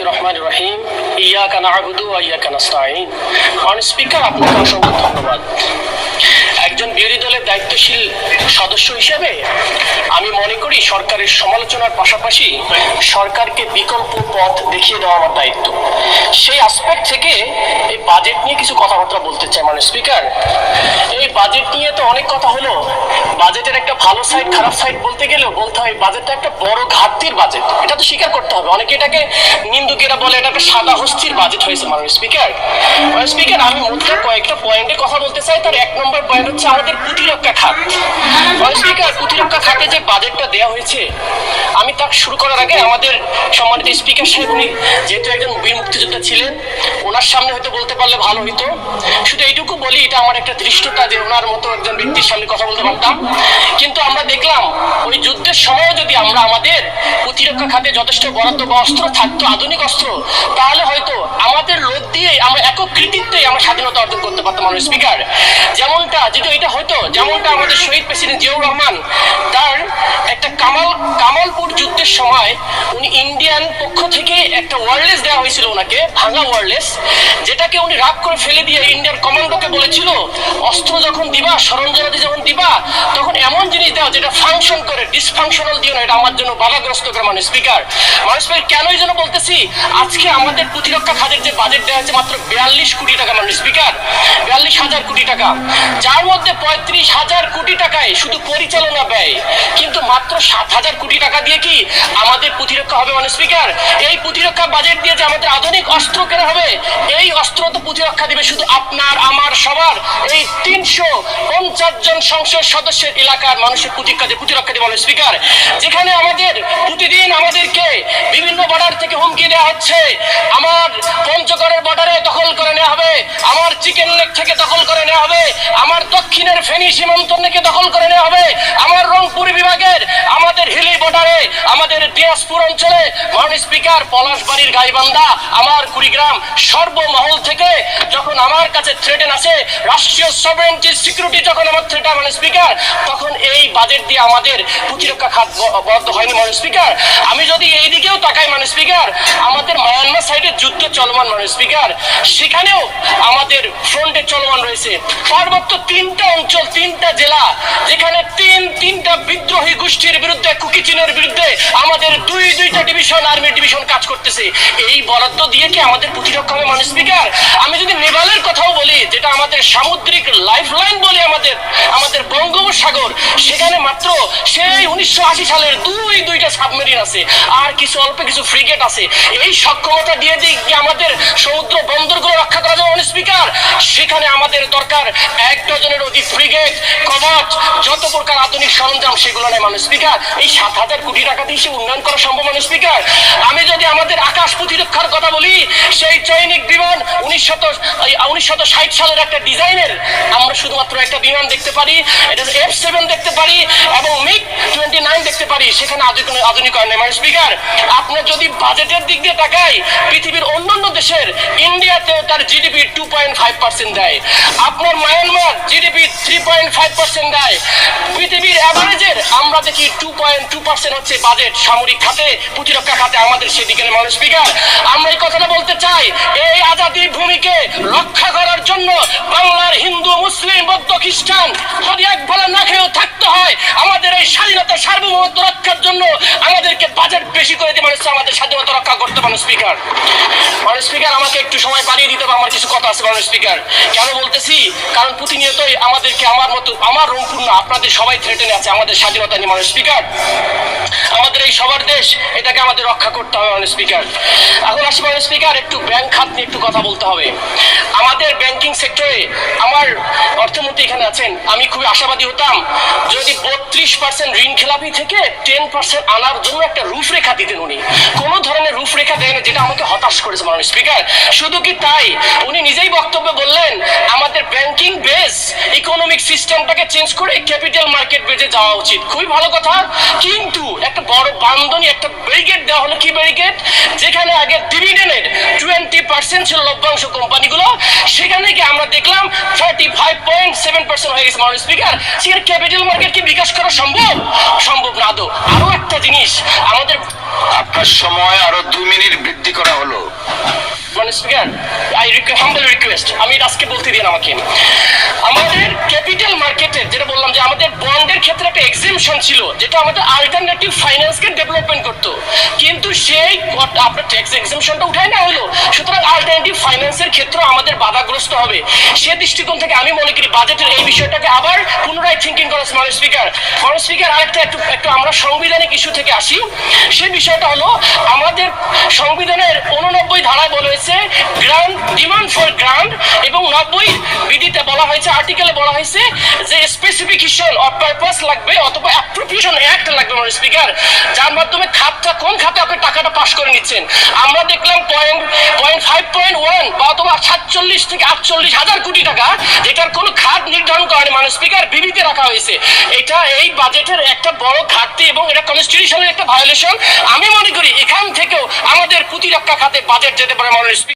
বিসমিল্লাহির রহমানির রহিম। ইয়াকা না'বুদু ওয়া ইয়াকা নাস্তাঈন। মাননীয় স্পিকার, আপনাকে অসংখ্য ধন্যবাদ। একজন বিরোধী দলের দায়িত্বশীল সদস্য হিসেবে আমি মনে করি সরকারের সমালোচনার পাশাপাশি সরকারকে বিকল্প পথ দেখিয়ে দেওয়া আমার দায়িত্ব। সেই অ্যাসপেক্ট থেকে এই বাজেট নিয়ে কিছু কথাবার্তা বলতে চাই। মাননীয় স্পিকার, এই বাজেট নিয়ে তো অনেক কথা হলো। বাজেটের একটা ভালো সাইড খারাপ সাইড বলতে গেলেও বলতে হয় বাজেটটা একটা বড় ঘাটতির বাজেট, এটা তো স্বীকার করতে হবে। অনেকে এটাকে নিন্দুকেরা বলে এটা একটা সাদা হস্তির বাজেট হয়েছে। মাননীয় স্পিকার, আমি মধ্যে কয়েকটা পয়েন্টে কথা বলতে চাই। তার এক নম্বর পয়েন্ট হচ্ছে আমাদের প্রতিরক্ষা খাত। মাননীয় স্পিকার, প্রতিরক্ষা খাতে যে বাজেটটা দেওয়া হয়েছে, আমি তা শুরু করার আগে আমাদের সম্মানিত স্পিকার সাহেব, উনি যেহেতু একজন বীর মুক্তিযোদ্ধা ছিলেন, ওনার সামনে হয়তো বলতে পারলে ভালো হইতো। শুধু এইটুকু বলি, এটা আমার একটা ধৃষ্টতা যে ওনার মতো একজন ব্যক্তির সামনে কথা বলতে পারতাম। কিন্তু আমরা দেখলাম ওই যুদ্ধের সময়ও যদি আমরা আমাদের প্রতিরক্ষা খাতে যথেষ্ট বরাদ্দ বা অস্ত্র থাকতো, আধুনিক অস্ত্র, তাহলে হয়তো আমাদের লোক দিয়ে আমরা একক কৃতিত্বে আমরা স্বাধীনতা অর্জন করতে পারতাম। মাননীয় স্পিকার, যেমনটা যদি এটা হয়তো, যেমনটা আমাদের শহীদ প্রেসিডেন্ট জিয়াউর রহমান, তার একটা কামালপুর যুদ্ধের সময় উনি ইন্ডিয়ান পক্ষ থেকে একটা ওয়্যারলেস দেওয়া হয়েছিল ওনাকে, ভাঙা ওয়্যারলেস, যেটাকে উনি রাগ করে ফেলে দিয়ে ইন্ডিয়ান কমান্ডোকে বলেছিল অস্ত্র যখন দিবা, সরঞ্জামাদি যখন দিবা, তখন এমন জিনিস দাও যেটা ফাংশন করে, ডিসফাংশনাল দিও না। এটা আমার জন্য বাধাগ্রস্ত করে। মাননীয় স্পিকার, কেন এই জন্য বলতেছি, আজকে আমাদের প্রতিরক্ষা খাতের যে বাজেট দেওয়া হয়েছে মাত্র 42 কোটি টাকা। মাননীয় স্পিকার, 42,000 কোটি টাকা, যার মধ্যে 35,000 কোটি টাকায় শুধু পরিচালনা ব্যয়, কিন্তু মাত্র 7,000 কোটি টাকা দিয়ে কি আমাদের প্রতিরক্ষা হবে? মাননীয় স্পিকার, এই প্রতিরক্ষা বাজেট দিয়ে যে আমাদের আধুনিক অস্ত্র কেনা হবে, এই অস্ত্র তো প্রতিরক্ষা দিবে শুধু আপনার আমার সবার এই 350 জন সংসদ সদস্যের এলাকার মানুষের প্রতিরক্ষা দিবে। মাননীয় স্পিকার, যেখানে আমাদের প্রতিদিন আমাদেরকে বিভিন্ন বর্ডার থেকে হুমকি দেওয়া হচ্ছে, আমার পঞ্চগড়ের বর্ডারে দখল করে নেওয়া হবে, আমার চিকেন লেক থেকে দখল করে নেওয়া হবে, আমার দক্ষিণের ফেনী সীমান্ত থেকে দখল করে নেওয়া হবে, আমার রংপুর বিভাগের আমাদের হিলি বর্ডারে, আমাদের দিনাজপুর অঞ্চলে, মাননীয় স্পিকার, পলাশবাড়ির গাইবান্ধা, আমার কুড়িগ্রাম, সর্বমহল থেকে যখন আমার কাছে থ্রেটেন আসে, রাষ্ট্রীয় সভরেনিটি সিকিউরিটি যখন আমার থ্রেট, মাননীয় স্পিকার, তখন এই বাজেট দিয়ে আমাদের প্রতিরক্ষা খাত বরাদ্দ হয়নি। মাননীয় স্পিকার, আমি যদি এই দিকেও তাকাই, মাননীয় স্পিকার, আমাদের মায়ানমার সাইডে যুদ্ধ চলমান। মাননীয় স্পিকার, সেখানেও আমাদের ফ্রন্টে চলমান রয়েছে। পার্বত্য 3টা অঞ্চল, 3টা জেলা, যেখানে তিনটা বিদ্রোহী গোষ্ঠীর বিরুদ্ধে, কুকি চীনের বিরুদ্ধে আমাদের দুইটা ডিভিশন, আর্মি ডিভিশন কাজ করতেছে। এই বরাদ্দ দিয়ে কি আমাদের প্রতিরক্ষা হবে? মাননীয় স্পিকার, আমি যদি নেভালের কথাও বলি, যেটা আমাদের সামুদ্রিক লাইফলাইন বলি, আমাদের বঙ্গোপসাগর, সেখানে মাত্র সেই 1980 সালের দুইটা সাবমেরিন আছে, আর কিছু অল্প কিছু ফ্রিগেট আছে। এই সক্ষমতা দিয়ে দিই কি আমাদের সমুদ্র বন্দরগুলো রক্ষা করা যাবে? মাননীয় স্পিকার, সেখানে আমাদের দরকার 1 ডজনের অধিক ফ্রিগেট, কবচ, যত প্রকার আধুনিক সরঞ্জাম, সেগুলো নেই। মাননীয় স্পিকার, এই 7,000 কোটি টাকা দিয়ে সে উন্নয়ন করা সম্ভব? মাননীয় স্পিকার, আমি যদি আমাদের আকাশ প্রতিরক্ষার কথা বলি, সেই চৈনিক বিমান 1960 সালের একটা ডিজাইনের আমরা শুধুমাত্র একটা বিমান দেখতে পারি, এটা F7 দেখতে পারি এবং MiG-29 দেখতে পারি, সেখানে আধুনিকরণ নেই। মাননীয় স্পিকার, আপনার যদি বাজেটের দিক দিয়ে তাকাই, পৃথিবীর অন্যান্য দেশের, ইন্ডিয়াতেও তার জিডিপি 2.5% দেয়, আপনার মায়ানমার জিডিপি 3.5% দেয়, পৃথিবীর অ্যাভারেজের আমরা দেখি 2.2% হচ্ছে বাজেট সামরিক খাতে, প্রতিরক্ষা খাতে আমাদের সেদিকে। মাননীয় স্পিকার, আমরা এই কথাটা বলতে চাই, এই আজাদী ভূমিকে রক্ষা করার জন্য বাংলার হিন্দু, মুসলিম, বৌদ্ধ, খ্রিস্টান যদি এক বেলা না খেয়েও থাকতে হয়, আমাদের এই স্বাধীনতা সার্বভৌমত্ব রক্ষার জন্য আমাদেরকে বাজেট বেশি করে দিয়ে আমাদের স্বাধীনতা রক্ষা করতে। মাননীয় স্পিকার, আমাকে একটু সময় বাড়িয়ে দিতে হবে, আমার কিছু কথা আছে। মাননীয় স্পিকার, কেন বলতেছি, কারণ প্রতিনিয়তই আমাদেরকে, আমার মতো, আমার রংপুর না, আপনাদের সবাই থ্রেটেনে আছে আমাদের স্বাধীনতা নিয়ে। মাননীয় স্পিকার, আমাদের এই সবার দেশ, এটাকে আমাদের রক্ষা করতে হবে। মাননীয় স্পিকার, এখন আসি মাননীয় স্পিকার, একটু ব্যাংক খাত নিয়ে একটু কথা বলতে হবে। আমাদের ব্যাংকিং সেক্টরে, আমার অর্থমন্ত্রী এখানে আছেন, আমি খুবই আশাবাদী হতাম যদি 32% ঋণ খেলাপি থেকে 10% আনার জন্য একটা রূপরেখা দিতেন। উনি কোনো ধরনের রূপরেখা দেন, যেটা আমাকে হতাশ করেছে। মাননীয় স্পিকার, শুধু কি তাই, উনি নিজেই বক্তব্যে বললেন আমাদের ব্যাংকিং বেস ইকোনমিক সিস্টেমটাকে চেঞ্জ করে ক্যাপিটাল মার্কেট বেজে যাওয়া উচিত। খুবই ভালো কথা, কিন্তু একটা বড় বান্ধনী, একটা ব্যারিকেড দেওয়া হলো। কি ব্যারিকেড? যেখানে আগে ডিভিডেন্ডের 20% ছিল লভ্যাংশ কোম্পানিগুলো, সেখানে কি আমরা দেখলাম 35.7% হয়ে গেছে। মাননীয় স্পিকার, সেখানে ক্যাপিটাল মার্কেট কি বিকাশ করা সম্ভব? সম্ভব না। আরো একটা জিনিস, আমাদের আপনার সময় আরো 2 মিনিট বৃদ্ধি করা হলো। হাম্বল রিকোয়েস্ট, আমি এটা আজকে বলতে দিন আমাকে। আমাদের ক্যাপিটাল মার্কেটের যেটা বললাম যে আমাদের বন্ডের ক্ষেত্রে একটা এক্সেমশন ছিল, যেটা আমাদের আলটারনেটিভ ফাইন্যান্সকে ডেভেলপমেন্ট করতো, কিন্তু সেই আপনার ট্যাক্স এক্সেমশনটা উঠায় না হলো, সুতরাং আলটারনেটিভ ফাইন্যান্সের ক্ষেত্রে আমাদের বাধাগ্রস্ত হবে। সে দৃষ্টিকোণ থেকে আমি মনে করি বাজেটের এই বিষয়টাকে আবার পুনরায় থিঙ্কিং করা। মাননীয় স্পিকার আরেকটা একটু আমরা সাংবিধানিক ইস্যু থেকে আসি। সে বিষয়টা হলো আমাদের সংবিধানের 89 ধারায় বলা হয়েছে গ্রান্ট, ডিমান্ড ফর গ্রান্ট, এবং 90 বিধিতে বলা হয়েছে, আর্টিকেলে বলা হয়েছে যে স্পেসিফিকেশন অফ পারপাস লাগবে অথবা অ্যাপ্রোপ্রিয়েশন অ্যাক্ট লাগবে মাননীয় স্পিকার, যার মাধ্যমে খাতটা কোন খাতে আপনি টাকাটা পাস করে নিচ্ছেন। আমরা দেখলাম 5.1 বা অথবা 47 থেকে 48 হাজার কোটি টাকা, যেটার কোনো খাত নির্ধারণ করেনি মাননীয় স্পিকার, বিবিতে রাখা হয়েছে। এটা এই বাজেটের একটা বড় ঘাটতি এবং এটা কনস্টিটিউশনের একটা ভায়োলেশন। আমি মনে করি এখান থেকেও আমাদের প্রতিরক্ষা খাতে বাজেট যেতে পারে মাননীয় স্পিকার।